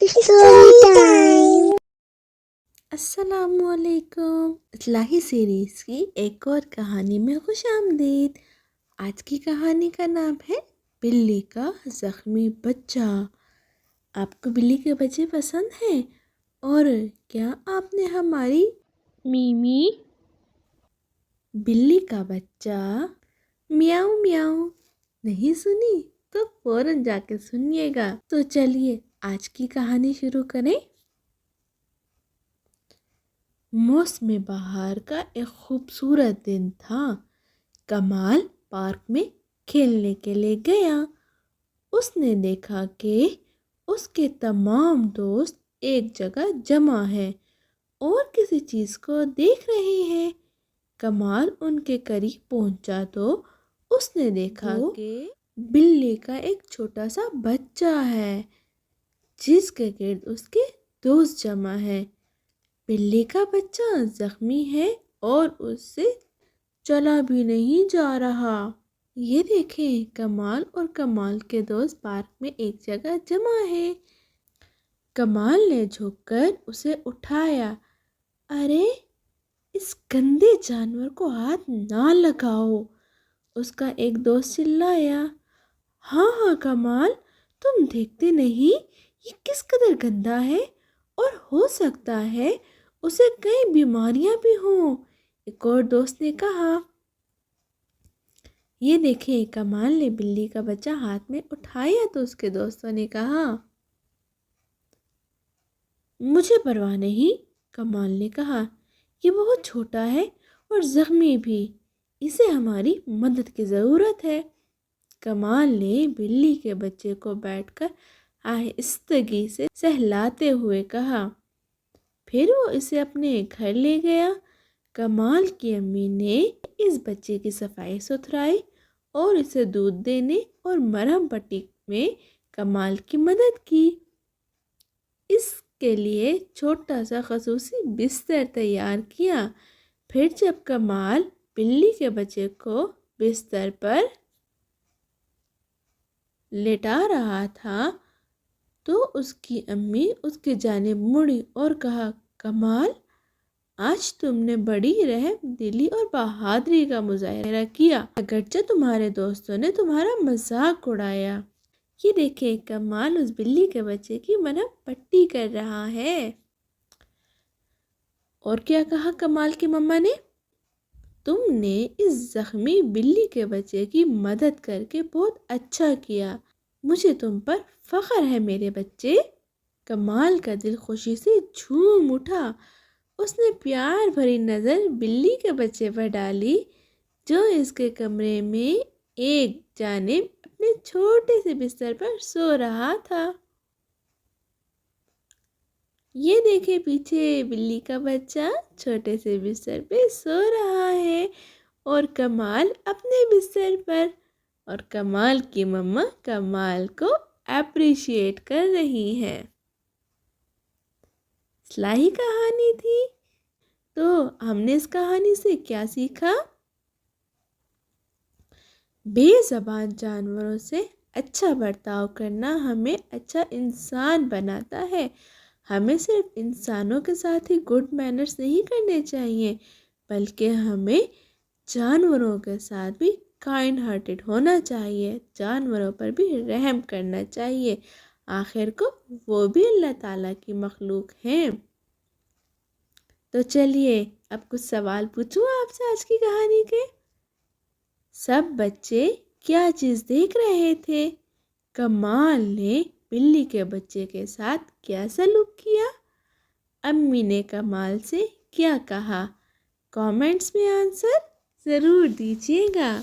Story time. السلام علیکم، اصلاحی سیریز کی ایک اور کہانی میں خوش آمدید۔ آج کی کہانی کا نام ہے بلی کا زخمی بچہ۔ آپ کو بلی کے بچے پسند ہیں؟ اور کیا آپ نے ہماری میمی بلی کا بچہ میاؤ میاؤ نہیں سنی؟ تو فوراً جا کے سنیے گا۔ تو چلیے آج کی کہانی شروع کریں۔ موسم بہار کا ایک خوبصورت دن تھا۔ کمال پارک میں کھیلنے کے لیے گیا۔ اس نے دیکھا کہ اس کے تمام دوست ایک جگہ جمع ہیں اور کسی چیز کو دیکھ رہے ہیں۔ کمال ان کے قریب پہنچا تو اس نے دیکھا کہ بلی کا ایک چھوٹا سا بچہ ہے جس کے گرد اس کے دوست جمع ہیں۔ بلی کا بچہ زخمی ہے اور اس سے چلا بھی نہیں جا رہا۔ یہ دیکھیں، کمال اور کمال کے دوست پارک میں ایک جگہ جمع ہیں۔ کمال نے جھک کر اسے اٹھایا۔ ارے اس گندے جانور کو ہاتھ نہ لگاؤ، اس کا ایک دوست چلایا۔ ہاں کمال، تم دیکھتے نہیں یہ کس قدر گندا ہے اور ہو سکتا ہے اسے کئی بیماریاں بھی ہوں، ایک اور دوست نے کہا۔ یہ دیکھیں، کمال نے بلی کا بچہ ہاتھ میں اٹھایا تو اس کے دوستوں نے کہا، مجھے پرواہ نہیں۔ کمال نے کہا، یہ بہت چھوٹا ہے اور زخمی بھی، اسے ہماری مدد کی ضرورت ہے۔ کمال نے بلی کے بچے کو بیٹھ کر آہستگی سے سہلاتے ہوئے کہا، پھر وہ اسے اپنے گھر لے گیا۔ کمال کی امی نے اس بچے کی صفائی ستھرائی اور اسے دودھ دینے اور مرہم پٹی میں کمال کی مدد کی۔ اس کے لیے چھوٹا سا خصوصی بستر تیار کیا۔ پھر جب کمال بلی کے بچے کو بستر پر لٹا رہا تھا تو اس کی امی اس کی جانب مڑی اور کہا، کمال، آج تم نے بڑی رحم دلی اور بہادری کا مظاہرہ کیا، اگرچہ تمہارے دوستوں نے تمہارا مذاق اڑایا۔ یہ دیکھیں، کمال اس بلی کے بچے کی مرہم پٹی کر رہا ہے۔ اور کیا کہا کمال کی مما نے، تم نے اس زخمی بلی کے بچے کی مدد کر کے بہت اچھا کیا، مجھے تم پر فخر ہے میرے بچے۔ کمال کا دل خوشی سے جھوم اٹھا۔ اس نے پیار بھری نظر بلی کے بچے پر ڈالی جو اس کے کمرے میں ایک جانب اپنے چھوٹے سے بستر پر سو رہا تھا۔ یہ دیکھے، پیچھے بلی کا بچہ چھوٹے سے بستر پہ سو رہا ہے اور کمال اپنے بستر پر، اور کمال کی مما کمال کو اپریشیٹ کر رہی ہے۔ اصلاحی کہانی تھی۔ تو ہم نے اس کہانی سے کیا سیکھا؟ بے زبان جانوروں سے اچھا برتاؤ کرنا ہمیں اچھا انسان بناتا ہے۔ ہمیں صرف انسانوں کے ساتھ ہی گڈ مینرز نہیں کرنے چاہیے، بلکہ ہمیں جانوروں کے ساتھ بھی کائنڈ ہارٹڈ ہونا چاہیے، جانوروں پر بھی رحم کرنا چاہیے۔ آخر کو وہ بھی اللہ تعالیٰ کی مخلوق ہیں۔ تو چلیے اب کچھ سوال پوچھوں آپ سے آج کی کہانی کے۔ سب بچے کیا چیز دیکھ رہے تھے؟ کمال نے بلی کے بچے کے ساتھ کیا سلوک کیا؟ امی نے کمال سے کیا کہا؟ کامنٹس میں آنسر ضرور دیجیے گا۔